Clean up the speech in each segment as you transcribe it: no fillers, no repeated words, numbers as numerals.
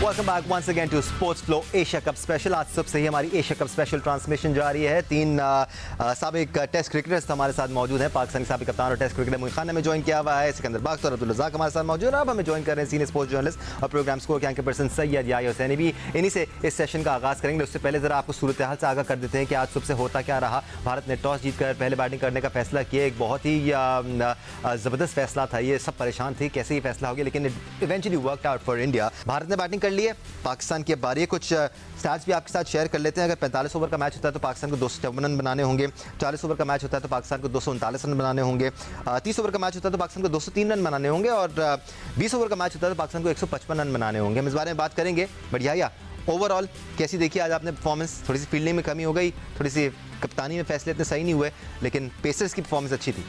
Welcome back once again to Sports Flow Asia Cup special. आज सुबह से ही हमारी एशिया कप स्पेशल ट्रांसमिशन जारी है। तीन साबिक टेस्ट क्रिकेटर्स हमारे साथ मौजूद हैं। पाकिस्तानी साबिक कप्तान और टेस्ट क्रिकेटर मोइन खान ने हमें ज्वाइन किया हुआ है। सिकंदर बाख्तर और अब्दुल रज़ाक हमारे साथ मौजूद हैं। अब हमें ज्वाइन कर रहे हैं सीनियर स्पोर्ट्स जर्नलिस्ट और प्रोग्राम स्कोर के एंकर पर्सन सैयद याह्या हुसैनी भी। इन्हीं से इस सेशन का आगाज़ करेंगे। उससे पहले जरा आपको सूरत हाल से आगाह कर देते हैं कि आज सुबह से होता क्या रहा। भारत ने टॉस जीतकर पहले बैटिंग करने का फैसला किया। एक बहुत ही ज़बरदस्त फैसला था। ये सब परेशान थे कैसे ये फैसला हो गया, लेकिन eventually worked out for India. Bharat ने बैटिंग कर ली है, पाकिस्तान की बारी है। कुछ स्टैट्स भी आपके साथ शेयर कर लेते हैं। अगर 45 ओवर का मैच होता है तो पाकिस्तान को 254 रन बनाने होंगे। 40 ओवर का मैच होता है तो पाकिस्तान को 239 रन बनाने होंगे। 30 ओवर का मैच होता है तो पाकिस्तान को 203 रन बनाने होंगे। और 20 ओवर का मैच होता है तो पाकिस्तान को 155 रन बनाने होंगे। हम इस बारे में बात करेंगे। बढ़िया या ओवरऑल कैसी देखी आज आपने परफॉर्मेंस? थोड़ी सी फील्डिंग में कमी हो गई, थोड़ी सी कप्तानी में फैसले इतने सही नहीं हुए, लेकिन पेसर्स की परफॉर्मेंस अच्छी थी।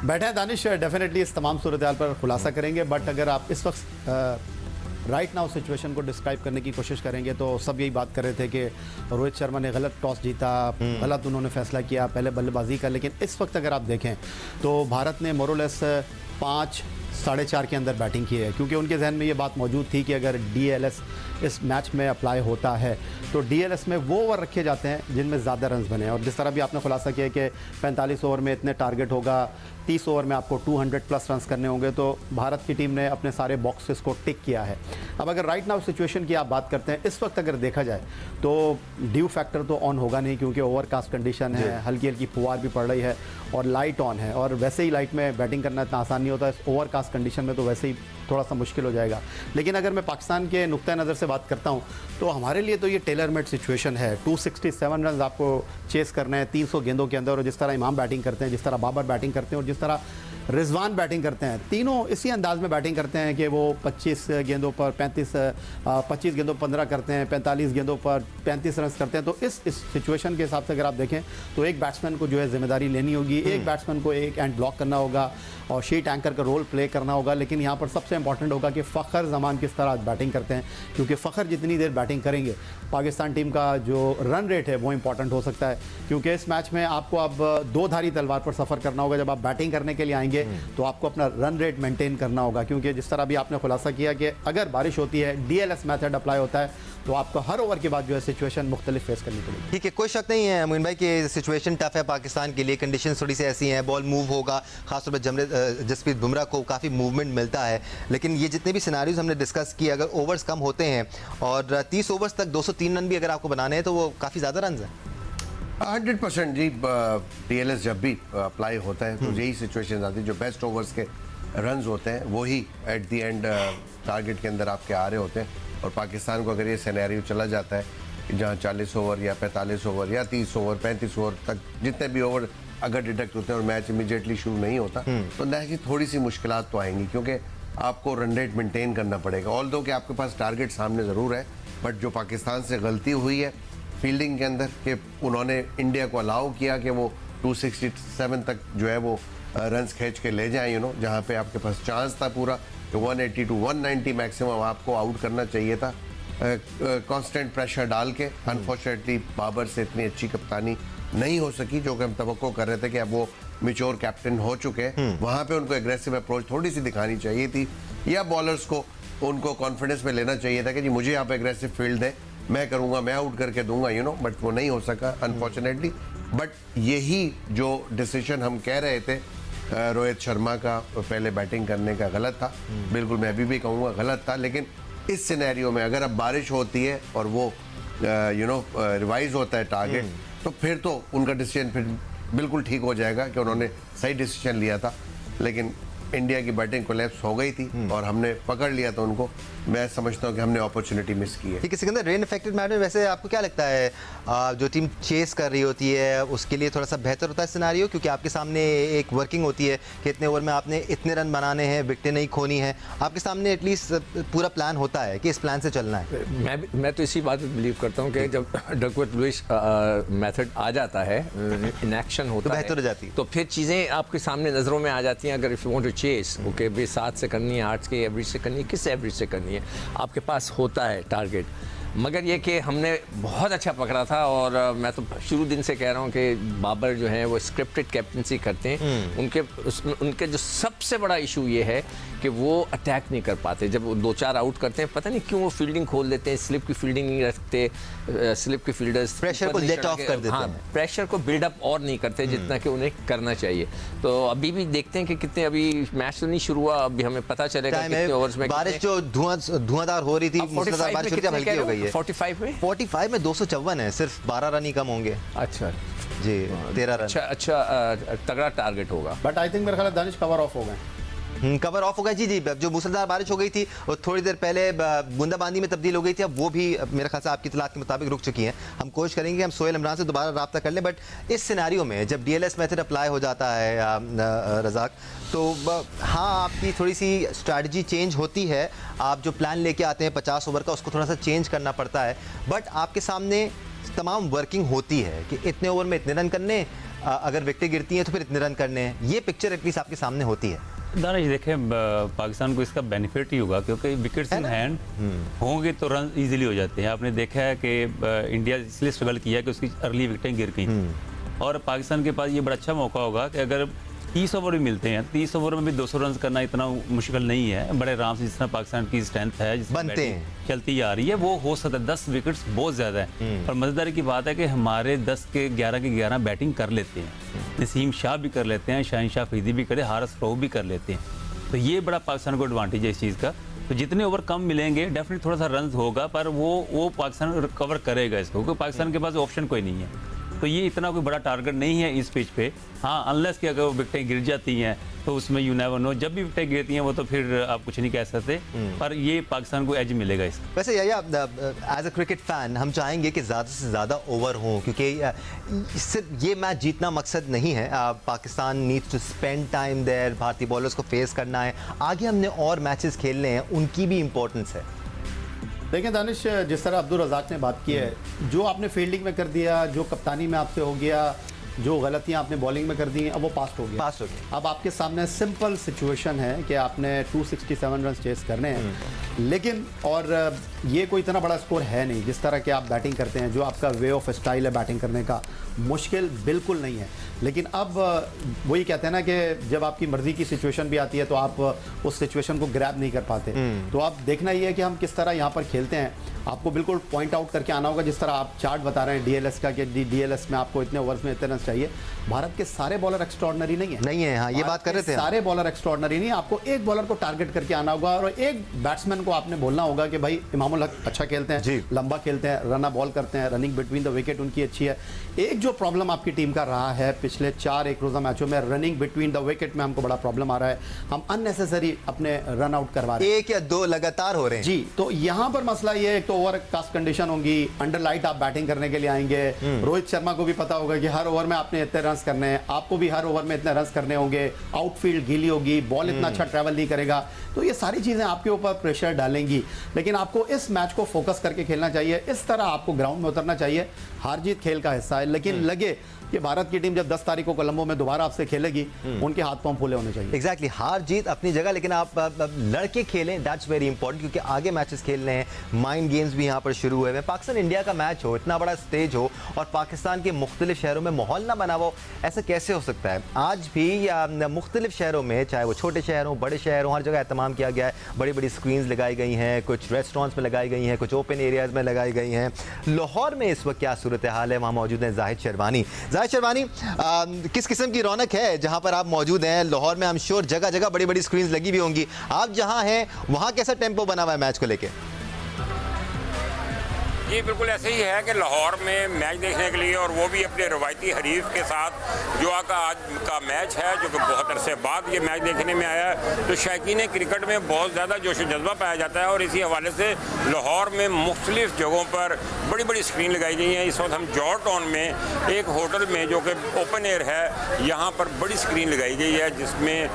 बैठे हैं दानिश, डेफिनेटली इस तमाम सूरत हाल पर खुलासा करेंगे। बट अगर आप इस वक्त राइट नाउ सिचुएशन को डिस्क्राइब करने की कोशिश करेंगे तो सब यही बात कर रहे थे कि रोहित शर्मा ने गलत टॉस जीता, गलत उन्होंने फैसला किया पहले बल्लेबाजी का। लेकिन इस वक्त अगर आप देखें तो भारत ने मोरलेस 5 साढ़े 4 के अंदर बैटिंग की है, क्योंकि उनके जहन में ये बात मौजूद थी कि अगर DLS इस मैच में अप्लाई होता है तो DLS में वो ओवर रखे जाते हैं जिनमें ज़्यादा रन्स बने। और जिस तरह भी आपने खुलासा किया कि 45 ओवर में इतने टारगेट होगा, 30 ओवर में आपको 200 प्लस रन्स करने होंगे, तो भारत की टीम ने अपने सारे बॉक्सेस को टिक किया है। अब अगर राइट नाउ सिचुएशन की आप बात करते हैं, इस वक्त अगर देखा जाए तो ड्यू फैक्टर तो ऑन होगा नहीं, क्योंकि ओवरकास्ट कंडीशन है, हल्की हल्की फुहार भी पड़ रही है और लाइट ऑन है। और वैसे ही लाइट में बैटिंग करना इतना आसान नहीं होता, इस ओवरकास्ट कंडीशन में तो वैसे ही थोड़ा सा मुश्किल हो जाएगा। लेकिन अगर मैं पाकिस्तान के नुक्ता नज़र से बात करता हूं तो हमारे लिए तो ये टेलर मेड सिचुएशन है। 267 रन आपको चेस करना है 300 गेंदों के अंदर। और जिस तरह इमाम बैटिंग करते हैं, जिस तरह बाबर बैटिंग करते हैं और जिस तरह रिजवान बैटिंग करते हैं, तीनों इसी अंदाज में बैटिंग करते हैं कि वो 25 गेंदों पर 25 गेंदों पर 15 करते हैं, 45 गेंदों पर 35 रन करते हैं। तो इस सिचुएशन के हिसाब से अगर आप देखें तो एक बैट्समैन को जो है जिम्मेदारी लेनी होगी, एक बैट्समैन को एक एंड ब्लॉक करना होगा और शीट एंकर का रोल प्ले करना होगा। लेकिन यहाँ पर सबसे इंपॉर्टेंट होगा कि फ़खर जमान किस तरह बैटिंग करते हैं, क्योंकि फ़खर जितनी देर बैटिंग करेंगे पाकिस्तान टीम का जो रन रेट है वो इंपॉर्टेंट हो सकता है। क्योंकि इस मैच में आपको अब 2 धारी तलवार पर सफ़र करना होगा। जब आप बैटिंग करने के लिए आएंगे तो आपको अपना रन रेट मेंटेन करना होगा, क्योंकि जिस तरह भी आपने खुलासा किया कि अगर बारिश होती है, DLS मेथड अप्लाई होता है, तो आपको हर ओवर के बाद जो है सिचुएशन मुख्तलिफ फेस करनी पड़ेगी। ठीक है, कोई शक नहीं है मोइन भाई कि सिचुएशन टफ है पाकिस्तान के लिए। कंडीशन थोड़ी सी ऐसी हैं, बॉल मूव होगा, खासतौर पर जसप्रीत बुमराह को काफ़ी मूवमेंट मिलता है। लेकिन ये जितने भी सिनारियोज हमने डिस्कस किए, अगर ओवर्स कम होते हैं और 30 ओवर्स तक 203 रन भी अगर आपको बनाने हैं तो वो काफ़ी ज़्यादा रन हैं। 100% जी। DLS जब भी अप्लाई होता है तो यही सिचुएशन आती है। जो बेस्ट ओवर्स के रन्स होते हैं वही एट द एंड टारगेट के अंदर आपके आ रहे होते हैं। और पाकिस्तान को अगर ये सिनेरियो चला जाता है जहाँ 40 ओवर या 45 ओवर या 30 ओवर 35 ओवर तक जितने भी ओवर अगर डिडक्ट होते हैं और मैच इमीडिएटली शुरू नहीं होता तो देखिए थोड़ी सी मुश्किलात तो आएंगी, क्योंकि आपको रन रेट मेंटेन करना पड़ेगा। ऑल दो कि आपके पास टारगेट सामने ज़रूर है, बट जो पाकिस्तान से गलती हुई है फील्डिंग के अंदर कि उन्होंने इंडिया को अलाउ किया कि वो 267 तक जो है वो रन्स खींच के ले जाएं, जहाँ पे आपके पास चांस था पूरा तो 180 टू 190 मैक्सिमम आपको आउट करना चाहिए था कांस्टेंट प्रेशर डाल के। अनफॉर्चुनेटली बाबर से इतनी अच्छी कप्तानी नहीं हो सकी जो कि हम तवक्को कर रहे थे कि अब वो मैच्योर कैप्टन हो चुके हैं। वहाँ पे उनको एग्रेसिव अप्रोच थोड़ी सी दिखानी चाहिए थी, या बॉलर्स को उनको कॉन्फिडेंस में लेना चाहिए था कि जी मुझे आप एग्रेसिव फील्ड दें, मैं करूँगा, मैं आउट करके दूंगा बट वो नहीं हो सका अनफॉर्चुनेटली। बट यही जो डिसीजन हम कह रहे थे रोहित शर्मा का पहले बैटिंग करने का गलत था, बिल्कुल मैं अभी भी कहूँगा गलत था। लेकिन इस सिनेरियो में अगर अब बारिश होती है और वो रिवाइज होता है टारगेट, तो फिर तो उनका डिसीजन फिर बिल्कुल ठीक हो जाएगा कि उन्होंने सही डिसीजन लिया था। लेकिन इंडिया की बैटिंग कोलैप्स हो गई थी और हमने पकड़ लिया था उनको। मैं समझता हूँ कि हमने अपॉर्चुनिटी मिस की है। ठीक है सिकंदर, रेन इफेक्टेड मैच में वैसे आपको क्या लगता है जो टीम चेस कर रही होती है उसके लिए थोड़ा सा बेहतर होता है सिनारियो, क्योंकि आपके सामने एक वर्किंग होती है कि इतने ओवर में आपने इतने रन बनाने हैं, विकेटें नहीं खोनी है, आपके सामने एटलीस्ट पूरा प्लान होता है कि इस प्लान से चलना है। मैं तो इसी बात में बिलीव करता हूँ कि जब डकवर्थ लुइस मेथड आ जाता है, इन एक्शन होता है, तो बेहतर हो जाती है, तो फिर चीज़ें आपके सामने नज़रों में आ जाती हैं। अगर if you want to chase, okay भाई 7 से करनी है, 8 के एवरेज से करनी है, किस एवरेज से करनी है, आपके पास होता है टारगेट। मगर ये कि हमने बहुत अच्छा पकड़ा था और मैं तो शुरू दिन से कह रहा हूँ कि बाबर जो हैं वो स्क्रिप्टेड कैप्टनसी करते हैं। उनके जो सबसे बड़ा इशू ये है कि वो अटैक नहीं कर पाते। जब वो 2-4 आउट करते हैं पता नहीं क्यों वो फील्डिंग खोल देते हैं, स्लिप की फील्डिंग नहीं रखते, स्लिप की फील्डर्स प्रेशर को लेट ऑफ कर देते हाँ, हैं, प्रेशर को बिल्डअप और नहीं करते जितना कि उन्हें करना चाहिए। तो अभी भी देखते हैं कि कितने, अभी मैच तो नहीं शुरू हुआ, अभी हमें पता चलेगा कितने ओवर्स में। बारिश जो धुआंधार हो रही थी, मूसलाधार बारिश फिर हल्की हो गई है। 45 में 254 है, सिर्फ 12 रन ही कम होंगे। अच्छा जी, 13 रन। अच्छा तगड़ा टारगेट होगा। बट आई थिंक मेरे ख्याल दानिश कवर ऑफ हो गए। कवर ऑफ हो गया जी। जो मूसलाधार बारिश हो गई थी और थोड़ी देर पहले बूंदाबांदी में तब्दील हो गई थी, अब वो भी मेरे ख्याल से आपकी इतलात के मुताबिक रुक चुकी हैं। हम कोशिश करेंगे हम सोहेल इमरान से दोबारा रब्ता कर लें, बट इस सिनेरियो में जब DLS मेथड अप्लाई हो जाता है रज़ाक, तो हाँ आपकी थोड़ी सी स्ट्रैटेजी चेंज होती है। आप जो प्लान लेके आते हैं 50 ओवर का, उसको थोड़ा सा चेंज करना पड़ता है, बट आपके सामने तमाम वर्किंग होती है कि इतने ओवर में इतने रन करने, अगर विकेटें गिरती हैं तो फिर इतने रन करने हैं। ये पिक्चर एटलीस्ट आपके सामने होती है। दानिश देखें, पाकिस्तान को इसका बेनिफिट ही होगा क्योंकि विकेट्स इन हैंड होंगे तो रन इजीली हो जाते हैं। आपने देखा है कि इंडिया इसलिए स्ट्रगल किया कि उसकी अर्ली विकेटें गिर गई, और पाकिस्तान के पास ये बड़ा अच्छा मौका होगा कि अगर 30 ओवर भी मिलते हैं, 30 ओवर में भी 200 रन करना इतना मुश्किल नहीं है। बड़े आराम से, जिस तरह पाकिस्तान की स्ट्रेंथ है, जिस बनते हैं, चलती आ रही है, वो हो सकता है। 10 विकेट्स बहुत ज़्यादा है, और मज़ेदारी की बात है कि हमारे 10 के 11 बैटिंग कर लेते हैं। नसीम शाह भी कर लेते हैं, शाहीन शाह फरीदी भी करे, हारिस रऊफ भी कर लेते हैं। तो ये बड़ा पाकिस्तान को एडवांटेज है इस चीज़ का। तो जितने ओवर कम मिलेंगे डेफिनेटली थोड़ा सा रन होगा, पर वो पाकिस्तान कवर करेगा इसको, क्योंकि पाकिस्तान के पास ऑप्शन कोई नहीं है। तो ये इतना कोई बड़ा टारगेट नहीं है इस पिच पे। हाँ, अनलेस कि अगर वो विकेटें गिर जाती हैं तो उसमें यू नेवर नो, जब भी विकेटें गिरती हैं वो तो फिर आप कुछ नहीं कह सकते, पर ये पाकिस्तान को एज मिलेगा इसका। वैसे एज अ क्रिकेट फैन हम चाहेंगे कि ज़्यादा से ज़्यादा ओवर हों, क्योंकि सिर्फ ये मैच जीतना मकसद नहीं है। Pakistan needs to spend time there, भारतीय बॉलर्स को फेस करना है, आगे हमने और मैचेस खेलने हैं, उनकी भी इंपॉर्टेंस है। देखिए दानिश, जिस तरह अब्दुल रज़ाक ने बात की है, जो आपने फील्डिंग में कर दिया, जो कप्तानी में आपसे हो गया, जो गलतियां आपने बॉलिंग में कर दी, अब वो पास हो गया। अब आपके सामने सिंपल सिचुएशन है कि आपने 267 रन चेस करने हैं, लेकिन और ये कोई इतना बड़ा स्कोर है नहीं। जिस तरह के आप बैटिंग करते हैं, जो आपका वे ऑफ स्टाइल है बैटिंग करने का, मुश्किल बिल्कुल नहीं है। लेकिन अब वही कहते हैं ना कि जब आपकी मर्जी की सिचुएशन भी आती है तो आप उस सिचुएशन को ग्रैब नहीं कर पाते। तो आप देखना ये है कि हम किस तरह यहाँ पर खेलते हैं। आपको बिल्कुल पॉइंट आउट करके आना होगा, जिस तरह आप चार्ट बता रहे हैं DLS का, कि DLS में आपको इतने ओवर्स में इतने रन चाहिए। भारत के सारे बॉलर एक्स्ट्रॉर्डनरी नहीं है। हाँ, ये बात कर रहे थे। सारे बॉलर एक्स्ट्रॉर्डनरी नहीं है। आपको एक बॉलर को टारगेट करके आना होगा और एक बैट्समैन को आपने बोलना होगा कि भाई इमामुल हक अच्छा खेलते हैं, लंबा खेलते हैं, रन बॉल करते हैं, रनिंग बिटवीन द विकेट उनकी अच्छी है। एक जो प्रॉब्लम आपकी टीम का रहा है पिछले 4 एक रोजा मैचों में, रनिंग बिटवीन द विकेट में हमको बड़ा प्रॉब्लम आ रहा है। हम अननेसेसरी अपने रन आउट करवा रहे हैं, 1 या 2 लगातार हो रहे हैं जी। तो यहाँ पर मसला ये है, एक तो ओवर कास्ट कंडीशन होंगी, अंडर लाइट आप बैटिंग करने के लिए आएंगे। रोहित शर्मा को भी पता होगा कि हर ओवर में आपने इतने रन करने हैं, आपको भी हर ओवर में इतने रन करने होंगे। आउटफील्ड गीली होगी, बॉल इतना अच्छा ट्रैवल नहीं करेगा, तो ये सारी चीजें आपके ऊपर प्रेशर डालेंगी। लेकिन आपको इस मैच को फोकस करके खेलना चाहिए, इस तरह आपको ग्राउंड में उतरना चाहिए। हार जीत खेल का हिस्सा है, लेकिन लगे कि भारत की टीम जब 10 तारीख को कोलंबो में दोबारा आपसे खेलेगी, उनके हाथ पांव फूले होने चाहिए। एग्जैक्टली, हार जीत अपनी जगह, लेकिन आप लड़के खेलें, दैट्स वेरी इंपॉर्टेंट, क्योंकि आगे मैचेस खेलने हैं, माइंड गेम्स भी यहाँ पर शुरू हुए हैं। पाकिस्तान इंडिया का मैच हो, इतना बड़ा स्टेज हो, और पाकिस्तान के मुख्तलिफ शहरों में माहौल ना बना हो, ऐसा कैसे हो सकता है? आज भी मुख्तलिफ शहरों में, चाहे वो छोटे शहर हों, बड़े शहर हों, हर जगह एहतमाम किया गया है। बड़ी बड़ी स्क्रीन्स लगाई गई हैं, कुछ रेस्टोरेंट्स में लगाई गई हैं, कुछ ओपन एरियाज में लगाई गई हैं। लाहौर में इस वक्त क्या सूरत हाल है? वहाँ मौजूद हैं जाहिद शेरवानी। किस किस्म की रौनक है जहां पर आप मौजूद हैं? लाहौर में आई एम श्योर जगह जगह बड़ी बड़ी स्क्रीन्स लगी हुई होंगी। आप जहां हैं वहां कैसा टेम्पो बना हुआ है मैच को लेके? ये बिल्कुल ऐसे ही है कि लाहौर में मैच देखने के लिए, और वो भी अपने रवायती हरीफ के साथ, जो आज का मैच है, जो कि बहुत अरसे बाद ये मैच देखने में आया है, तो शौकीन क्रिकेट में बहुत ज़्यादा जोश जज्बा पाया जाता है। और इसी हवाले से लाहौर में मुख्तलिफ जगहों पर बड़ी बड़ी स्क्रीन लगाई गई हैं। इस वक्त हम जॉर्ज टाउन में एक होटल में, जो कि ओपन एयर है, यहाँ पर बड़ी स्क्रीन लगाई गई है, जिसमें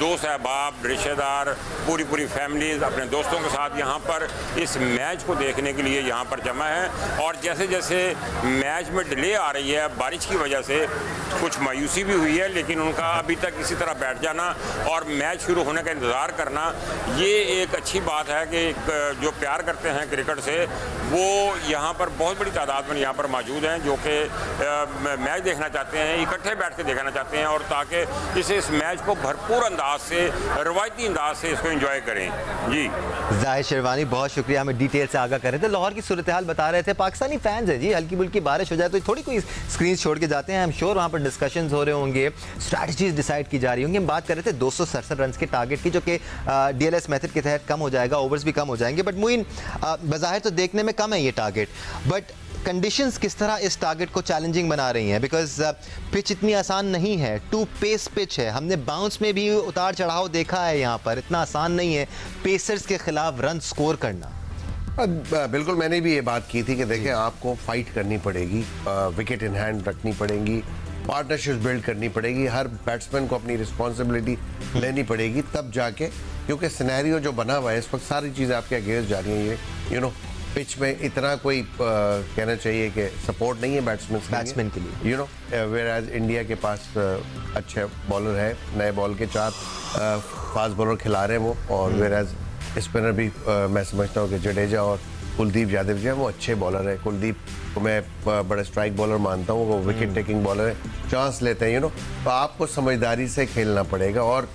दोस्त अहबाब, रिश्तेदार, पूरी फैमिलीज अपने दोस्तों के साथ यहाँ पर इस मैच को देखने के लिए यहाँ पर जमा है और जैसे जैसे मैच में डिले आ रही है बारिश की वजह से कुछ मायूसी भी हुई है, लेकिन उनका अभी तक इसी तरह बैठ जाना और मैच शुरू होने का इंतज़ार करना, ये एक अच्छी बात है कि जो प्यार करते हैं क्रिकेट से वो यहाँ पर बहुत बड़ी तादाद में यहाँ पर मौजूद हैं, जो कि मैच देखना चाहते हैं, इकट्ठे बैठ के देखना चाहते हैं और ताकि इस मैच को भरपूर अंदाज से, रवायती अंदाज से इसको एंजॉय करें। जी जाहिर शेरवानी, बहुत शुक्रिया, हमें डिटेल से आगाह कर रहे थे। लाहौर की सूरत हाल बता रहे थे, पाकिस्तानी फैंस है जी, हल्की बुल्की बारिश हो जाए तो थोड़ी कोई स्क्रीन छोड़ के जाते हैं। आई एम श्योर वहाँ पर डिस्कशंस हो रहे होंगे, स्ट्रैटेजीज डिसाइड की जा रही होंगी। हम बात कर रहे थे 267 रन के टारगेट की, जो कि DLS मेथड के तहत कम हो जाएगा, ओवर्स भी कम हो जाएंगे। बट मुइन बज़ाहिर तो देखने में कम है ये टारगेट, बट कंडीशंस किस तरह इस टारगेट को चैलेंजिंग बना रही हैं? बिकॉज पिच इतनी आसान नहीं है, 2 पेस पिच है, हमने बाउंस में भी उतार चढ़ाव देखा है, यहाँ पर इतना आसान नहीं है पेसर्स के खिलाफ रन स्कोर करना। बिल्कुल, मैंने भी ये बात की थी कि देखें आपको फाइट करनी पड़ेगी, विकेट इन हैंड रखनी पड़ेगी, पार्टनरशिप बिल्ड करनी पड़ेगी, हर बैट्समैन को अपनी रिस्पॉन्सिबिलिटी लेनी पड़ेगी, तब जाके, क्योंकि सिनेरियो जो बना हुआ है इस वक्त सारी चीज़ें आपके अगेंस्ट जा रही हैं। ये यू नो पिच में इतना कोई कहना चाहिए कि सपोर्ट नहीं है बैट्समैन के लिए, you know, where as India के पास अच्छे बॉलर है, नए बॉल के 4 फास्ट बॉलर खिला रहे हैं वो, और वेयर एज स्पिनर भी मैं समझता हूँ कि जडेजा और कुलदीप यादव जो है वो अच्छे बॉलर है। कुलदीप को मैं बड़ा स्ट्राइक बॉलर मानता हूँ, वो विकेट टेकिंग बॉलर है, चांस लेते हैं, यू नो। तो आपको समझदारी से खेलना पड़ेगा, और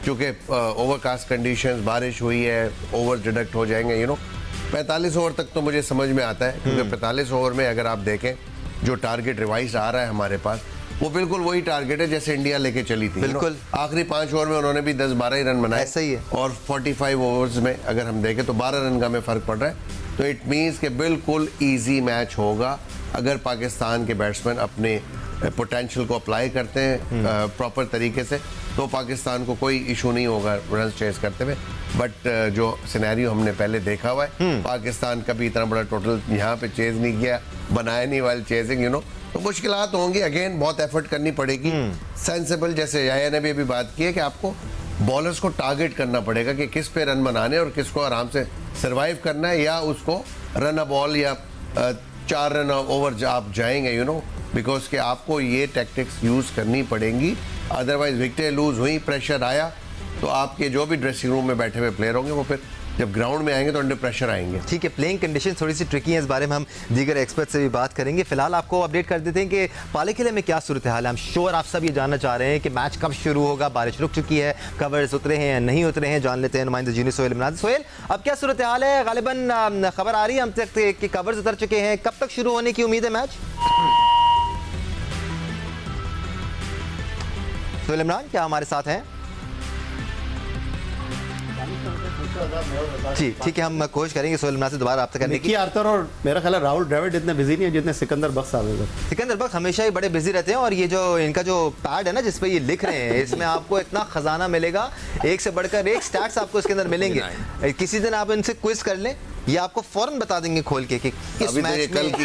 चूँकि ओवरकास्ट कंडीशंस, बारिश हुई है, ओवर डिडक्ट हो जाएंगे, यू नो। 45 ओवर तक तो मुझे समझ में आता है, क्योंकि 45 ओवर में अगर आप देखें जो टारगेट रिवाइज आ रहा है हमारे पास, वो बिल्कुल वही टारगेट है जैसे इंडिया लेके चली थी। बिल्कुल आखिरी 5 ओवर में उन्होंने भी 10-12 ही रन बनाए, ऐसा ही है। और 45 ओवर्स में अगर हम देखें तो 12 रन का में फर्क पड़ रहा है। तो इट मीन्स कि बिल्कुल ईजी मैच होगा अगर पाकिस्तान के बैट्समैन अपने पोटेंशियल को अप्लाई करते हैं प्रॉपर तरीके से, तो पाकिस्तान को कोई इशू नहीं होगा रन चेस करते हुए। बट जो सिनेरियो हमने पहले देखा हुआ है, पाकिस्तान का भी इतना बड़ा टोटल यहाँ पे चेज नहीं किया, बनाया नहीं वाइल चेजिंग, यू नो। तो मुश्किलात होंगी, अगेन बहुत एफर्ट करनी पड़ेगी, सेंसिबल, जैसे याया ने भी अभी बात की है कि आपको बॉलर्स को टारगेट करना पड़ेगा कि किस पे रन बनाने और किसको आराम से सर्वाइव करना है, या उसको रन अ बॉल या 4 रन ओवर आप जाएंगे, यू नो, बिकॉज कि आपको ये टैक्टिक्स यूज करनी पड़ेंगी। अदरवाइज विकेटें लूज हुई, प्रेशर आया, तो आपके जो भी ड्रेसिंग रूम में बैठे हुए प्लेयर होंगे वो फिर जब ग्राउंड में आएंगे तो अंडर प्रेशर आएंगे। ठीक है, प्लेइंग कंडीशन थोड़ी सी ट्रिकी है, इस बारे में हम दीगर एक्सपर्ट से भी बात करेंगे। फिलहाल आपको अपडेट कर देते हैं कि पाले किले में क्या सूरत हाल है। हम श्योर आप सब ये जानना चाह रहे हैं कि मैच कब शुरू होगा, बारिश रुक चुकी है, कवर्स उतरे हैं या नहीं उतरे हैं, जान लेते हैं नुमाइंदा जूनियर सोहेल इमरान। सोहेल, अब क्या सूरत हाल है? गालिबन खबर आ रही है हम तक कि कवर्स उतर चुके हैं, कब तक शुरू होने की उम्मीद है मैच? सोहेल इमरान क्या हमारे साथ हैं? जी ठीक है, हम कोशिश करेंगे सोहेल इमरान से दोबारा रब्ता करने की। निकी आर्थर और मेरा ख्याल है राहुल द्रविड़ इतने बिजी नहीं है जितने सिकंदर बख्श साहब हैं। सिकंदर बख्श हमेशा ही बड़े बिजी रहते हैं, और ये जो इनका जो पैड है ना जिस पे ये लिख रहे हैं, इसमें आपको इतना खजाना मिलेगा, एक से बढ़कर एक स्टैट्स आपको इसके अंदर मिलेंगे। किसी दिन आप इनसे क्विज कर लें, ये आपको फौरन बता देंगे खोल के कि इस मैच में कल की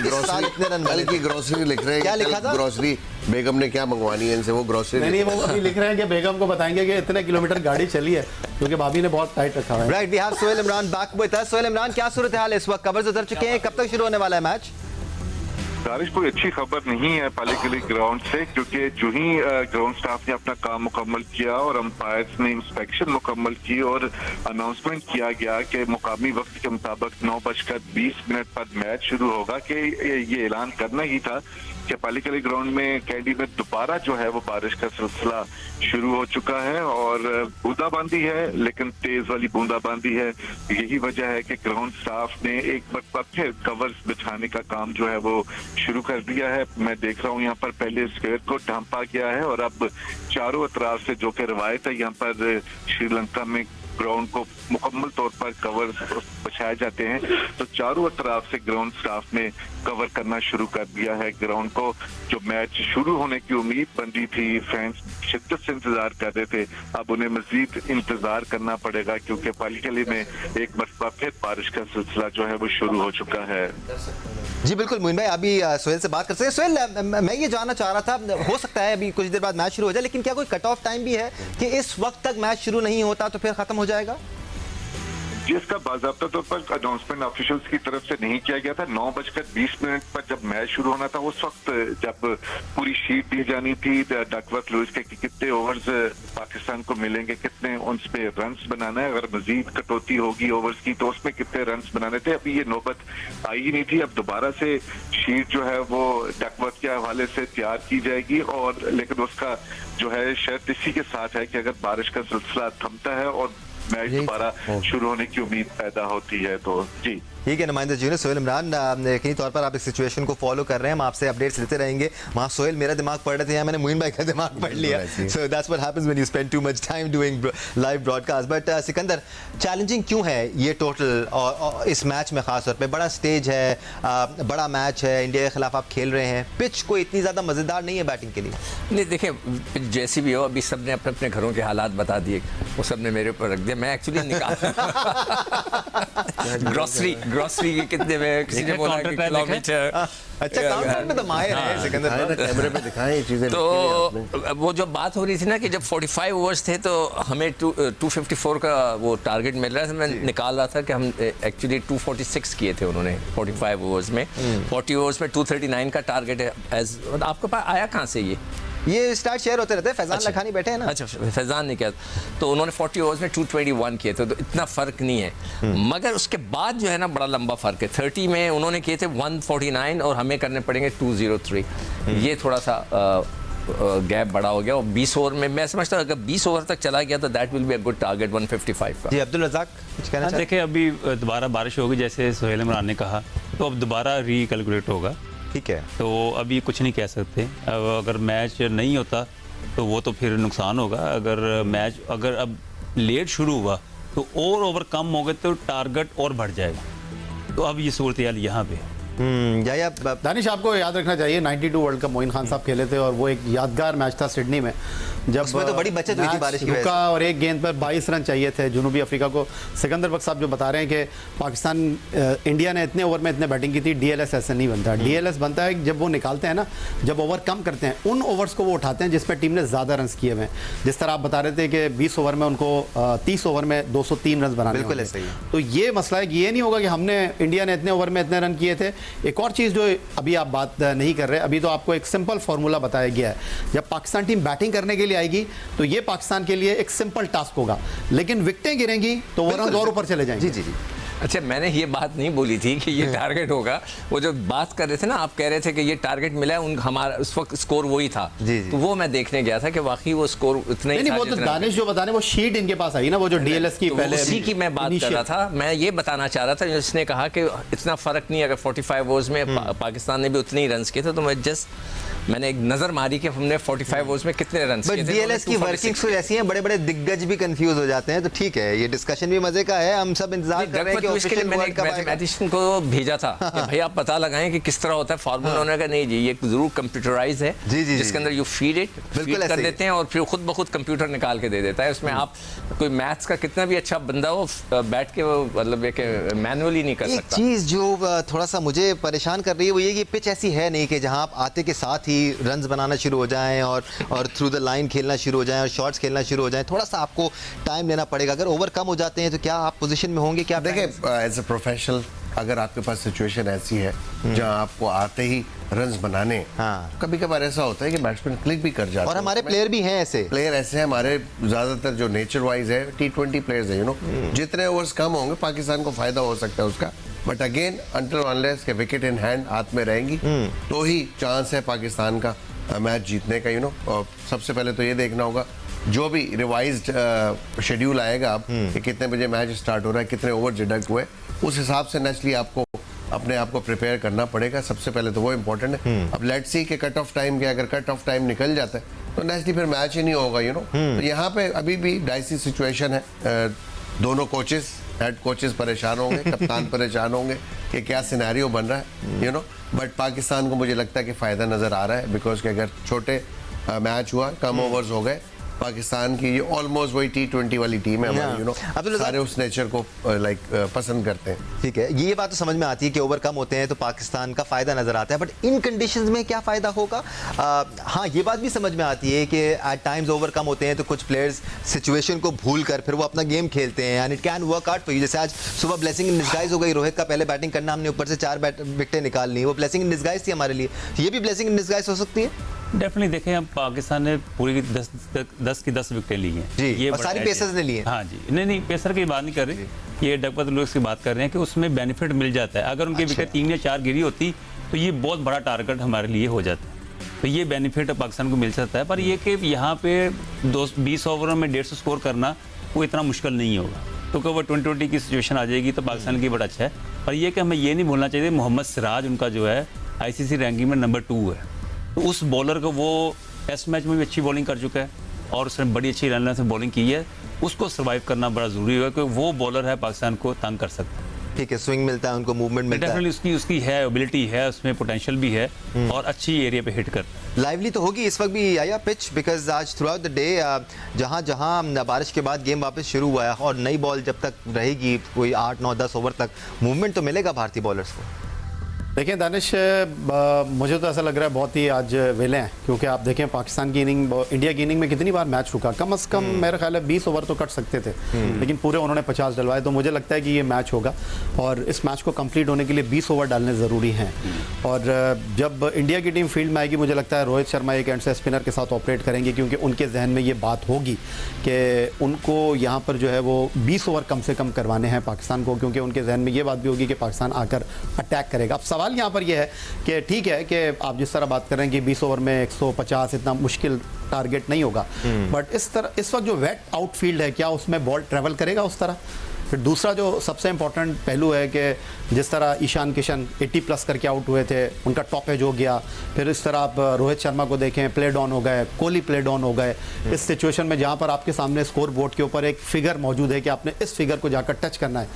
ग्रोसरी लिख रहे हैं। क्या लिखा था? ग्रोसरी बेगम ने क्या मंगवानी है इनसे, वो ग्रोसरी नहीं, वो अभी लिख रहे हैं कि बेगम को बताएंगे कि इतने किलोमीटर गाड़ी चली है, क्योंकि भाभी ने बहुत टाइट रखा है। Right, we have Sohail Imran back with us. Sohail Imran, क्या सूरत हाल है इस वक्त? कवर्स उतर चुके हैं, कब तक शुरू होने वाला है मैच? बारिश कोई अच्छी खबर नहीं है पाले किले ग्राउंड से, क्योंकि जो ही ग्राउंड स्टाफ ने अपना काम मुकम्मल किया और अंपायर्स ने इंस्पेक्शन मुकम्मल की और अनाउंसमेंट किया गया कि मुकामी वक्त के मुताबिक 9:20 पर मैच शुरू होगा, कि ये ऐलान करना ही था कि पाले किले ग्राउंड में कैडी में दोबारा जो है वो बारिश का सिलसिला शुरू हो चुका है, और बूंदाबांदी है, लेकिन तेज वाली बूंदाबांदी है। यही वजह है कि ग्राउंड स्टाफ ने एक बार फिर कवर्स बिछाने का काम जो है वो शुरू कर दिया है। मैं देख रहा हूँ यहाँ पर पहले स्क्वायर को ढांपा गया है, और अब चारों अतराफ से, जो कि रवायत है यहाँ पर श्रीलंका में ग्राउंड को मुकम्मल तौर पर कवर बिछाए जाते हैं, तो चारों तरफ से ग्राउंड स्टाफ ने कवर करना शुरू कर दिया है ग्राउंड को। जो मैच शुरू होने की उम्मीद बन रही थी, फैंस शिद्दत से इंतजार कर रहे थे, अब उन्हें मजीद इंतजार करना पड़ेगा, क्योंकि पालीकली में एक मरतबा फिर बारिश का सिलसिला जो है वो शुरू हो चुका है। जी बिल्कुल मोइन भाई, अभी सोहेल से बात कर सकते हैं। सोहेल, मैं ये जानना चाह रहा था, हो सकता है अभी कुछ देर बाद मैच शुरू हो जाए, लेकिन क्या कोई कट ऑफ टाइम भी है कि इस वक्त तक मैच शुरू नहीं होता तो फिर खत्म हो जाएगा? जी, इसका बाकायदा तौर पर अनाउंसमेंट ऑफिशियल्स की तरफ से नहीं किया गया था। 9:20 पर जब मैच शुरू होना था उस वक्त जब पूरी शीट दी जानी थी डकवर्थ लुइस के कि कितने ओवर्स पाकिस्तान को मिलेंगे, कितने उन पे रन्स बनाना है, अगर मजीद कटौती होगी ओवर्स की तो उसमें कितने रन्स बनाने थे। अभी ये नौबत आई ही नहीं थी। अब दोबारा से शीट जो है वो डकवर्थ के हवाले से तैयार की जाएगी और लेकिन उसका जो है शर्त इसी के साथ है कि अगर बारिश का सिलसिला थमता है और मैच दोबारा शुरू होने की उम्मीद पैदा होती है तो जी ठीक है। नुमाइंदा जूनियर सोहेल इमरान, यकीनी तौर पर आप इस सिचुएशन को फॉलो कर रहे हैं, हम आपसे अपडेट्स लेते रहेंगे। वहाँ सोहेल मेरा दिमाग पढ़ रहे थे, यहाँ मैंने मोइन भाई का दिमाग पढ़ लिया। So that's what happens when you spend too much time doing live broadcast. But Sikandar, challenging क्यों है ये टोटल और इस मैच में खास तौर पे? बड़ा स्टेज है, बड़ा मैच है, इंडिया के खिलाफ आप खेल रहे हैं, पिच कोई इतनी ज़्यादा मज़ेदार नहीं है बैटिंग के लिए। नहीं देखिए, जैसी भी हो, अभी सब ने अपने अपने घरों के हालात बता दिए, वो सब ने मेरे ऊपर रख दिया। मैं एक्चुअली ग्रॉसरी के कितने में किसी ने बोला कि किलोमीटर। अच्छा, काउंटर में तो माहिर है सिकंदर, कैमरे पे दिखाएं ये चीजें। तो वो जो बात हो रही थी ना कि जब 45 ओवर्स थे तो हमें 254 का वो टारगेट मिल रहा था। मैं निकाल रहा था कि हम एक्चुअली 246 किए थे उन्होंने 45 ओवर्स में। 40 ओवर्स में 239 का टारगेट है। आपके पास आया कहाँ से ये स्टार्ट शेयर होते रहते हैं। फैजान लखानी बैठे हैं ना। अच्छा, फैजान ने किया तो उन्होंने 40 ओवर्स में 221 किए थे, तो इतना फ़र्क नहीं है। मगर उसके बाद जो है ना बड़ा लंबा फ़र्क है। 30 में उन्होंने किए थे 149 और हमें करने पड़ेंगे 203। ये थोड़ा सा गैप बड़ा हो गया। और 20 ओवर में मैं समझता हूँ अगर 20 ओवर तक चला गया तो that will be a good target 155 का। जी अब्दुल रज़ाक कुछ कहना चाहते हैं? देखिए, अभी दोबारा बारिश होगी जैसे सोहेल इमरान ने कहा, तो अब दोबारा रिकैलकुलेट होगा। ठीक है, तो अभी कुछ नहीं कह सकते। अब अगर मैच नहीं होता तो वो तो फिर नुकसान होगा। अगर अब लेट शुरू हुआ तो और ओवर कम हो गए तो टारगेट और बढ़ जाएगा। तो अब ये सूरत हाल यहाँ पे है। दानिश, आपको याद रखना चाहिए 92 वर्ल्ड कप मोइन खान साहब खेले थे और वो एक यादगार मैच था सिडनी में, जब उसमें तो बड़ी बचत हुई थी बारिश की वजह से। रुका और एक गेंद पर 22 रन चाहिए थे जनूबी अफ्रीका को। सिकंदर बख्श साहब जो बता रहे हैं कि पाकिस्तान इंडिया ने इतने ओवर में इतने बैटिंग की थी। डीएलएस ऐसे नहीं बनता। डीएलएस बनता है जब वो निकालते हैं ना, जब ओवर कम करते हैं उन ओवर्स को वो उठाते हैं जिसमें टीम ने ज़्यादा रन किए हुए हैं। जिस तरह आप बता रहे थे कि 20 ओवर में उनको 30 ओवर में 203 रन बनाने। बिल्कुल ऐसा ही। तो ये मसला है कि ये नहीं होगा कि हमने इंडिया ने इतने ओवर में इतने रन किए थे। एक और चीज़ जो अभी आप बात नहीं कर रहे, अभी तो आपको एक सिंपल फार्मूला बताया गया है। जब पाकिस्तान टीम बैटिंग करने के लिए आएगी तो ये पाकिस्तान के लिए एक सिंपल टास्क होगा, लेकिन विकेटें गिरेंगी तो वो रन और ऊपर चले जाएंगे। जी जी जी। अच्छा, मैंने ये बात नहीं बोली थी कि ये टारगेट होगा। वो जो बात कर रहे थे ना, आप कह रहे थे कि ये टारगेट मिला है, हमारा उस वक्त स्कोर वही था। तो वो मैं देखने गया था कि वाकई वो स्कोर उतना ही था। वो तो दानिश जो बता रहे वो शीट इनके पास आई ना, वो जो डीएलएस की पहले उसी की मैं बात कर रहा था। मैं ये बताना चाह रहा था, जिसने कहा कि इतना फर्क नहीं, अगर 45 ओवर्स में पाकिस्तान ने भी उतने ही रन किए थे। तो मैंने एक नजर मारी कि हमने 45 ओवर्स में कितने रन किए थे। डीएलएस की वर्किंग्स ऐसी हैं, बड़े बड़े दिग्गज भी कंफ्यूज हो जाते हैं। तो ठीक है, ये डिस्कशन भी मजे का है। हम सब इंतजार कर रहे हैं कि ऑफिशियल वर्ल्ड कप मैथमेटिशियन को भेजा था कि भाई आप पता लगाएं कि किस तरह होता है फार्मूला। उन्होंने कहा नहीं जी, ये जरूर कंप्यूटराइज है, जिसके अंदर यू फीड कर देते हैं और फिर खुद ब खुद कंप्यूटर निकाल के दे देता है। उसमें आप कोई मैथ्स का कितना भी अच्छा बंदा हो, बैठ के वो मतलब मैनुअली नहीं कर सकता। एक चीज जो थोड़ा सा मुझे परेशान कर रही है वो ये कि पिच ऐसी है नहीं कि जहां आप आते के साथ ही रन्स बनाना शुरू हो जाएं और थ्रू द लाइन खेलना शुरू हो जाएं और शॉट्स खेलना शुरू हो जाएं। थोड़ा सा आपको टाइम लेना पड़ेगा। अगर ओवर कम हो जाते हैं तो क्या आप पोजीशन में होंगे? क्या देखिए, एज ए प्रोफेशनल अगर आपके पास सिचुएशन ऐसी है जहां आपको आते ही रन्स बनाने, कभी कभार ऐसा होता है कि बैट्समैन क्लिक भी कर जाते हैं। और हमारे प्लेयर भी हैं ऐसे हैं हमारे ज्यादातर जो नेचर वाइज है T20 प्लेयर्स है, जितने ओवर्स कम होंगे पाकिस्तान को फायदा हो सकता है उसका। बट अगेन अनटिल अनलेस के विकेट इन हैंड हाथ में रहेंगी तो ही चांस है पाकिस्तान का मैच जीतने का। और सबसे पहले तो ये देखना होगा जो भी रिवाइज्ड शेड्यूल आएगा अब कि कितने बजे मैच स्टार्ट हो रहा है, कितने ओवर डिडक्ट हुए, उस हिसाब से नेचुरली आपको अपने आप को प्रिपेयर करना पड़ेगा। सबसे पहले तो वो इम्पोर्टेंट है। अब लेट्स सी कि कट ऑफ टाइम के अगर कट ऑफ टाइम निकल जाता है तो नेचुरली फिर मैच ही नहीं होगा। तो यहाँ पे अभी भी डाइसी सिचुएशन है। दोनों कोचेस, हेड कोचेस परेशान होंगे, कप्तान परेशान होंगे कि क्या सिनेरियो बन रहा है। बट पाकिस्तान को मुझे लगता है कि फायदा नजर आ रहा है, बिकॉज कि अगर छोटे मैच हुआ, कम ओवर्स हो गए पाकिस्तान की ये ऑलमोस्ट वही T20 वाली टीम है हमारी, यू नो, अब्दुल रज़ाक- सारे उस नेचर को लाइक पसंद करते हैं। ठीक है, ये बात तो समझ में आती है कि ओवर कम होते हैं तो पाकिस्तान का फायदा नजर आता है, बट इन कंडीशंस में क्या फायदा होगा? हाँ, ये बात भी समझ में आती है कि एट टाइम्स ओवर कम होते हैं तो कुछ प्लेयर्स सिचुएशन को भूल कर फिर वो अपना गेम खेलते हैं and it can work out for you. जैसे आज सुबह ब्लेसिंग इन डिस्गाइज हो गई, रोहित का पहले बैटिंग करना, हमने ऊपर से 4 विकेटें निकाल ली, वो ब्लेसिंग इन डिस्गाइज थी हमारे लिए। ये भी ब्लेसिंग इन डिस्गाइज हो सकती है। डेफिनेटली देखें, हम पाकिस्तान ने पूरी 10 की 10 विकेटें ली हैं जी, और बड़ा सारी है। पेसर्स ने ली हैं। हाँ जी, नहीं पेसर की बात नहीं कर रहे, ये डगपत लोग की बात कर रहे हैं कि उसमें बेनिफिट मिल जाता है। अगर उनकी विकेट 3 या 4 गिरी होती तो ये बहुत बड़ा टारगेट हमारे लिए हो जाता है, तो ये बेनिफिट पाकिस्तान को मिल सकता है। पर ये कि यहाँ पे 20 ओवरों में 150 स्कोर करना वो इतना मुश्किल नहीं होगा, तो कब वो 2020 की सिचुएशन आ जाएगी तो पाकिस्तान की बड़ा अच्छा है। पर ये कि हमें ये नहीं भूलना चाहिए, मोहम्मद सिराज उनका जो है ICC रैंकिंग में नंबर 2 है, तो उस बॉलर को वो टेस्ट मैच में भी अच्छी बॉलिंग कर चुका है और उसने बड़ी अच्छी रन से बॉलिंग की है, उसको सर्वाइव करना बड़ा ज़रूरी होगा क्योंकि वो बॉलर है पाकिस्तान को तंग कर सकता है। ठीक है, स्विंग मिलता है उनको, मूवमेंट मिलता है, डेफिनेटली उसकी है एबिलिटी है, उसमें पोटेंशियल भी है और अच्छी एरिया पे हिट कर। लाइवली तो होगी इस वक्त भी आया पिच, बिकॉज आज थ्रू आउट द डे जहाँ जहाँ बारिश के बाद गेम वापस शुरू हुआ है और नई बॉल जब तक रहेगी कोई 8, 9, 10 ओवर तक मूवमेंट तो मिलेगा भारतीय बॉलर्स को। देखिए दानिश, मुझे तो ऐसा लग रहा है बहुत ही आज वेले हैं, क्योंकि आप देखें पाकिस्तान की इनिंग, इंडिया की इनिंग में कितनी बार मैच रुका, कम से कम मेरा ख्याल है 20 ओवर तो कट सकते थे, लेकिन पूरे उन्होंने 50 डलवाए। तो मुझे लगता है कि ये मैच होगा और इस मैच को कंप्लीट होने के लिए 20 ओवर डालने ज़रूरी हैं। और जब इंडिया की टीम फील्ड में आएगी, मुझे लगता है रोहित शर्मा एक एंड से स्पिनर के साथ ऑपरेट करेंगे, क्योंकि उनके जहन में ये बात होगी कि उनको यहाँ पर जो है वो 20 ओवर कम से कम करवाने हैं पाकिस्तान को, क्योंकि उनके जहन में ये बात भी होगी कि पाकिस्तान आकर अटैक करेगा। अब सवाल यहाँ पर यह है कि ठीक है कि आप जिस तरह बात कर रहे हैं कि 20 ओवर में 150 इतना मुश्किल टारगेट नहीं होगा, बट इस वक्त जो वेट आउटफील्ड है, क्या उसमें बॉल ट्रैवल करेगा उस तरह? फिर दूसरा जो सबसे इंपॉर्टेंट पहलू है कि जिस तरह ईशान किशन 80+ करके आउट हुए थे, उनका टॉप एज हो गया, फिर इस तरह आप रोहित शर्मा को देखें, प्ले डाउन हो गए, कोहली प्ले डाउन हो गए। इस सिचुएशन में जहाँ पर आपके सामने स्कोर बोर्ड के ऊपर एक फिगर मौजूद है कि आपने इस फिगर को जाकर टच करना है,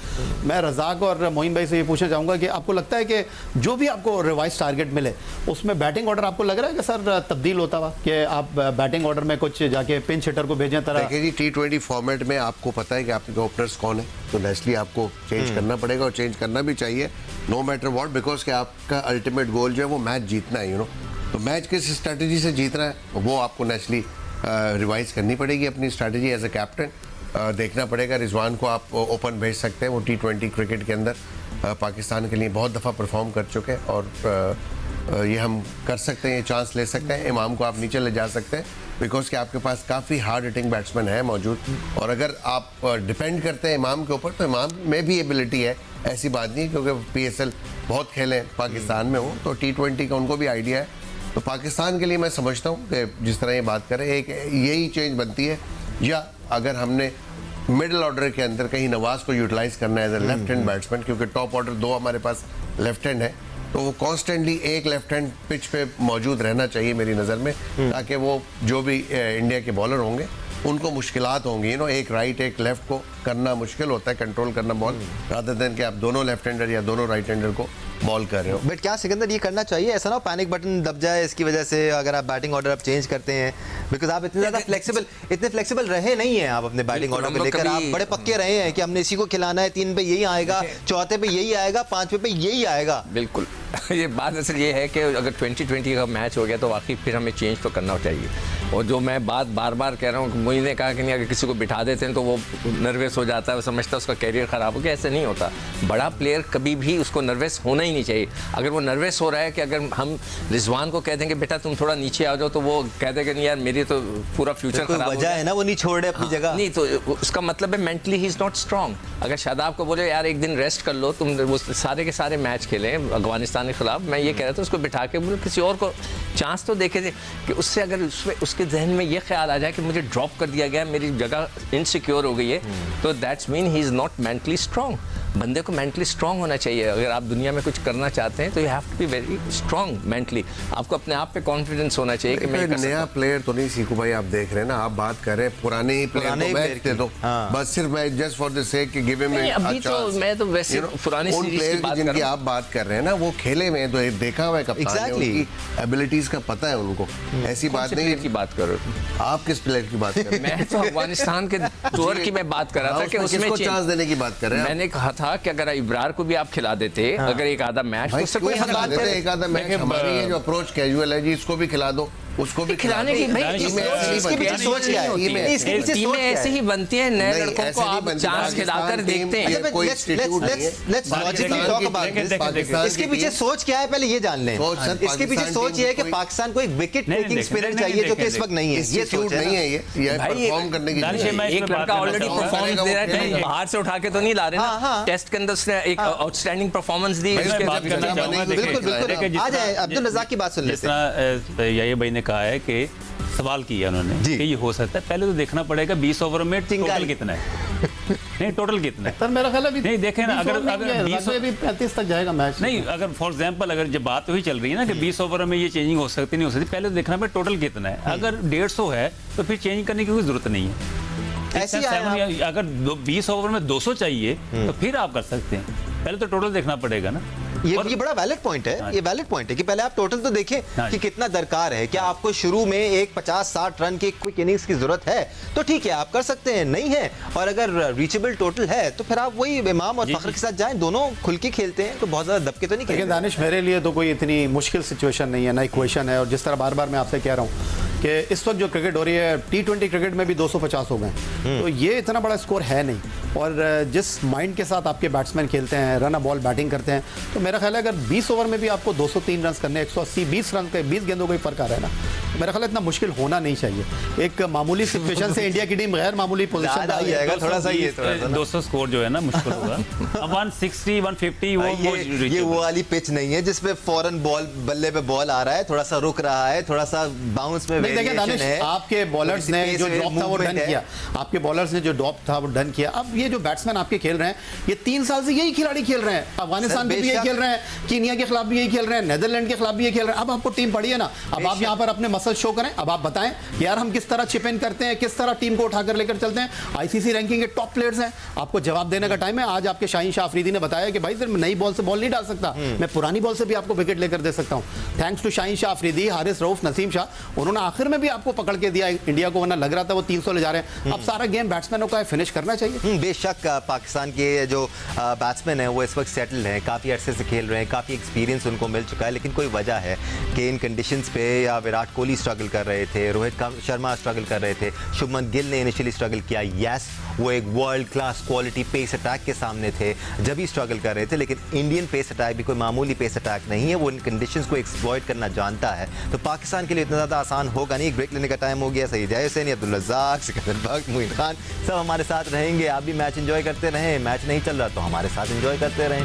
मैं रज़ाक और मोइन भाई से ये पूछना चाहूँगा कि आपको लगता है कि जो भी आपको रिवाइज टारगेट मिले उसमें बैटिंग ऑर्डर आपको लग रहा है कि सर तब्दील होता हुआ, कि आप बैटिंग ऑर्डर में कुछ जाके पिंच हिटर को भेजें तरह? देखिए जी, T20 फॉर्मेट में आपको पता है कि आपके ओपनर्स कौन है, तो नेचुरली आपको चेंज करना पड़ेगा और चेंज करना भी चाहिए, नो मैटर व्हाट, बिकॉज कि आपका अल्टीमेट गोल जो है वो मैच जीतना है, यू नो। तो मैच किस स्ट्रैटेजी से जीतना है वो आपको नेचुरली रिवाइज करनी पड़ेगी अपनी स्ट्रैटेजी एज ए कैप्टन। देखना पड़ेगा, रिजवान को आप ओपन भेज सकते हैं, वो T20 क्रिकेट के अंदर पाकिस्तान के लिए बहुत दफ़ा परफॉर्म कर चुके हैं और ये हम कर सकते हैं, ये चांस ले सकते हैं। इमाम को आप नीचे ले जा सकते हैं बिकॉज कि आपके पास काफ़ी हार्ड हिटिंग बैट्समैन है मौजूद, और अगर आप डिपेंड करते हैं इमाम के ऊपर तो इमाम में भी एबिलिटी है, ऐसी बात नहीं, क्योंकि PSL बहुत खेले पाकिस्तान में हो, तो T20 का उनको भी आइडिया है। तो पाकिस्तान के लिए मैं समझता हूँ कि जिस तरह ये बात करें, एक यही चेंज बनती है, या अगर हमने मिडिल ऑर्डर के अंदर कहीं नवाज को यूटिलाइज करना है as a left hand batsman, क्योंकि टॉप ऑर्डर 2 हमारे पास लेफ्ट हैंड है, तो वो कॉन्स्टेंटली एक लेफ्ट हैंड पिच पे मौजूद रहना चाहिए मेरी नज़र में, ताकि वो जो भी इंडिया के बॉलर होंगे उनको मुश्किलात होंगी, यू नो, एक राइट एक लेफ्ट को करना मुश्किल होता है, कंट्रोल करना बॉल, रादर देन कि आप दोनों लेफ्ट हैंडर या दोनों राइट हैंडर को बॉल कर रहे हो। बट क्या सिकंदर ये करना चाहिए? ऐसा ना पैनिक बटन दब जाए इसकी वजह से, अगर आप बैटिंग ऑर्डर आप चेंज करते हैं, बिकॉज आप इतने फ्लेक्सिबल रहे नहीं हैं आप अपने बैटिंग ऑर्डर को लेकर, आप बड़े पक्के रहे हैं कि हमने इसी को खिलाना है, 3 पे यही आएगा, चौथे पे यही आएगा, 5वें पे यही आएगा। बिल्कुल ये बात असल ये है कि अगर 2020 का मैच हो गया तो वाकई फिर हमें चेंज तो करना चाहिए। और जो मैं बात बार बार कह रहा हूँ, मोइन ने कहा कि नहीं, अगर किसी को बिठा देते हैं तो वो नर्वस हो जाता है, वो समझता है उसका कैरियर ख़राब हो गया, ऐसे नहीं होता। बड़ा प्लेयर कभी भी उसको नर्वस होना ही नहीं चाहिए। अगर वो नर्वस हो रहा है कि अगर हम रिजवान को कह देंगे बेटा तुम थोड़ा नीचे आ जाओ, तो वो कह देगा नहीं यार मेरी तो पूरा फ्यूचर खराब हो वजह है ना, वो नहीं छोड़ रहे अपनी जगह। नहीं, तो उसका मतलब है mentally he is not strong. अगर शादाब को बोले यार एक दिन रेस्ट कर लो, तुम वो सारे के सारे मैच खेलें अफगानिस्तान के खिलाफ, मैं ये कह रहा था उसको बिठा के बोले किसी और को चांस तो देखे थे, कि उससे अगर उसके जहन में ये ख्याल आ जाए कि मुझे ड्रॉप कर दिया गया, मेरी जगह इनसिक्योर हो गई है, तो that's mean he is not mentally strong. बंदे को मेंटली स्ट्रांग होना चाहिए। अगर आप दुनिया में कुछ करना चाहते हैं तो you have to be very strong mentally. आपको अपने आप पे कॉन्फिडेंस होना चाहिए कि मैं ये कर सकता नया हूं। प्लेयर तो नहीं सीखू भाई, आप देख रहे हैं ना, आप बात कर रहे हैं पुराने ही प्लेयर पुराने को ही मैच player दे की। दो, हाँ। बस सिर्फ match just for the sake कि गिव हिम नहीं, अ अभी तो चांस। मैं तो वैसे पुरानी उन सीरीज प्लेयर की बात कर जिनकी रहा हूं। आप बात कर रहे हैं ना, वो खेले में तो देखा हुआ है कप्तान ने, Exactly. उनकी एबिलिटीज का पता है उनको, ऐसी कौन बात से नहीं प्लेयर की है। बात कर रहे हो? आप किस प्लेयर की बात कर रहे हैं? मैं तो अफगानिस्तान के टूर की मैं बात कर रहा था कि उसमें किसको चांस देने की बात कर रहे हैं आप? मैंने कहा था कि अगर इब्रार को भी आप खिला देते, अगर एक आधा मैच, तो भाई उससे कोई कोई हम खिला बात देते, करें। एक आधा मैच हमारी है जो अप्रोच कैजुअल है जी, इसको भी खिला दो, उसको भी खिलाने की भाई दानिश, इसके पीछे सोच क्या है? इसके पीछे सोच टीमें क्या है? ऐसे ही बनती हैं, नए नहीं, लड़कों ऐसे को नहीं आप बनती। चांस खिलाकर पाकिस्तान टीम देखते हैं। ये कोई Let's institute नहीं है। logically पाकिस्तान talk की about टीम- this. पाकिस्तान इसके की पीछे टीम- सोच क्या है पहले ये जान लें। सोच सर, इसके पीछे पाकिस्तान सोच टीम ये है कि कोई- पाकिस्तान को एक विकेट नहीं, टेकिंग नहीं, स्पिरिट नहीं, चाहिए जो कि इस देखें, वक्त नहीं है। ये इंस्टीट्यूट सोच है नहीं ना। है ये भाई, परफॉर्म करने की दानिश, चीज़ मैं है। इस एक पे बात लड़का करना ऑलरेडी चाहूंगा। परफॉर्मेंस दे रहा है, करेगा वो कहीं बाहर से उठा के तो नहीं ला रहे हाँ, ना। हाँ। टेस्ट के अंदर उसने एक आउटस्टैंडिंग परफॉर्मेंस दी। भाई, उसके उसके बात बाद करना खिलाना चाहूंगा, बनेगी, बिल्कुल बिल्कुल देखिए, जिस आ जाए तरह- अब्दुल रज़ाक की बात सुन जिस लेते हैं। तरह याहिया भाई ने कहा है कि सवाल किया उन्होंने जी। कि ये हो सकता है, पहले तो देखना पड़ेगा 20 ओवर में चिंगारी। टोटल कितना है। नहीं, टोटल कितना है। सर मेरा ख्याल है अभी नहीं, देखें ना, 20 अगर- ओवर में अगर ये 20 रग्बी भी 35 तक जाएगा मैच। नहीं, अगर फॉर एग्जांपल अगर जब बात वही चल रही है ना कि 20 ओवर में ये चेंजिंग हो सकती नहीं हो सकती, पहले तो देखना पड़ेगा टोटल कितना है। अगर 150 है तो फिर चेंज करने की कोई जरूरत नहीं है। ऐसे ही आया अगर 20 ओवर में 200 चाहिए तो फिर आप कर सकते हैं, पहले तो टोटल देखना पड़ेगा ना। और- ये बड़ा वैलिड पॉइंट है। हाँ। ये वैलिड पॉइंट है कि पहले आप टोटल तो देखें हाँ कि जी। कितना दरकार है। क्या आपको शुरू में एक 50-60 रन की क्विक इनिंग्स की जरूरत है तो ठीक है आप कर सकते हैं, नहीं है और अगर रीचेबल टोटल है तो फिर आप वही इमाम और जी, फखर जी। के साथ जाएं, दोनों खुल के खेलते हैं तो बहुत ज्यादा दबके तो नहीं लेकिन खेलते। दानिश मेरे लिए तो कोई इतनी मुश्किल सिचुएशन नहीं है, ना इक्वेशन है। और जिस तरह बार बार मैं आपसे कह रहा हूँ कि इस वक्त जो क्रिकेट हो रही है, T20 क्रिकेट में भी 250 हो गए, तो ये इतना बड़ा स्कोर है नहीं। और जिस माइंड के साथ आपके बैट्समैन खेलते हैं, रन अ बॉल बैटिंग करते हैं, तो मेरा ख्याल है अगर 20 ओवर में भी आपको 203 रन करने, 180 20 रन का 20 गेंदों का ही फर्क आ रहा है ना, तो मेरा ख्याल है इतना मुश्किल होना नहीं चाहिए। एक मामूली सिचुएशन से इंडिया की टीम गैर मामूली पोजीशन याद में आ आई है। जाएगा थोड़ा सा ये थोड़ा सा ना। 200 स्कोर जो है ना मुश्किल होगा। अब 160 150 ये वो वाली पिच नहीं है जिसपे फौरन बॉल बल्ले पे बॉल आ रहा है, थोड़ा सा रुक रहा है, थोड़ा सा बाउंस में नहीं, देखिए वेरिएशन दानिश, है। आपके बॉलर्स ने जो ड्रॉप था वो डन किया, आपके बॉलर्स ने जो ड्रॉप था वो डन किया। अब ये जो बैट्समैन आपके खेल रहे हैं, ये 3 साल से यही खिलाड़ी खेल रहे हैं। अफगानिस्तान में भी यही बेशक। खेल रहे हैं, कीनिया के खिलाफ भी यही खेल रहे हैं, नेदरलैंड के खिलाफ भी यही खेल रहे हैं। अब आपको टीम पड़ी है ना, अब आप यहाँ पर अपने मसल शो करें। अब आप बताएं यार हम किस तरह चिप इन करते हैं, किस तरह टीम को उठाकर लेकर चलते हैं। आईसीसी रैंकिंग के टॉप प्लेयर्स हैं, आपको जवाब देने का टाइम है। आज आपके शाहीन शाह अफरीदी ने बताया कि भाई सिर्फ नई बॉल से बॉल नहीं डाल सकता, मैं पुरानी बॉल से भी आपको विकेट लेकर दे सकता हूं। थैंक्स टू शाहीन शाह अफरीदी, हारिस रऊफ, नसीम शाह, उन्होंने आखिर में भी आपको पकड़ के दिया इंडिया को, वरना लग रहा था वो 300 ले जा रहे हैं। अब सारा गेम बैट्समैनों का है, फिनिश करना चाहिए। बेशक पाकिस्तान के जो बैट्समैन हैं वो इस वक्त सेटल हैं, काफ़ी अरसे से खेल रहे हैं, काफ़ी एक्सपीरियंस उनको मिल चुका है, लेकिन कोई वजह है कि इन कंडीशंस पे या विराट कोहली स्ट्रगल कर रहे थे, रोहित शर्मा स्ट्रगल कर रहे थे, शुभमन गिल ने इनिशियली स्ट्रगल किया। यस, वो एक world class quality pace attack के सामने थे जब ही स्ट्रगल कर रहे थे, लेकिन इंडियन पेस अटैक भी कोई मामूली पेस अटैक नहीं है। वो इन कंडीशंस को एक्सप्लॉइट करना जानता है, तो पाकिस्तान के लिए इतना ज़्यादा आसान होगा नहीं। ब्रेक लेने का टाइम हो गया। सही जय हुसैन, अब्दुल रज़ाक, सिकंदर बख्श, मोइन खान सब हमारे साथ रहेंगे। आप भी मैच एंजॉय करते रहें, मैच नहीं चल रहा तो हमारे साथ एंजॉय करते रहें।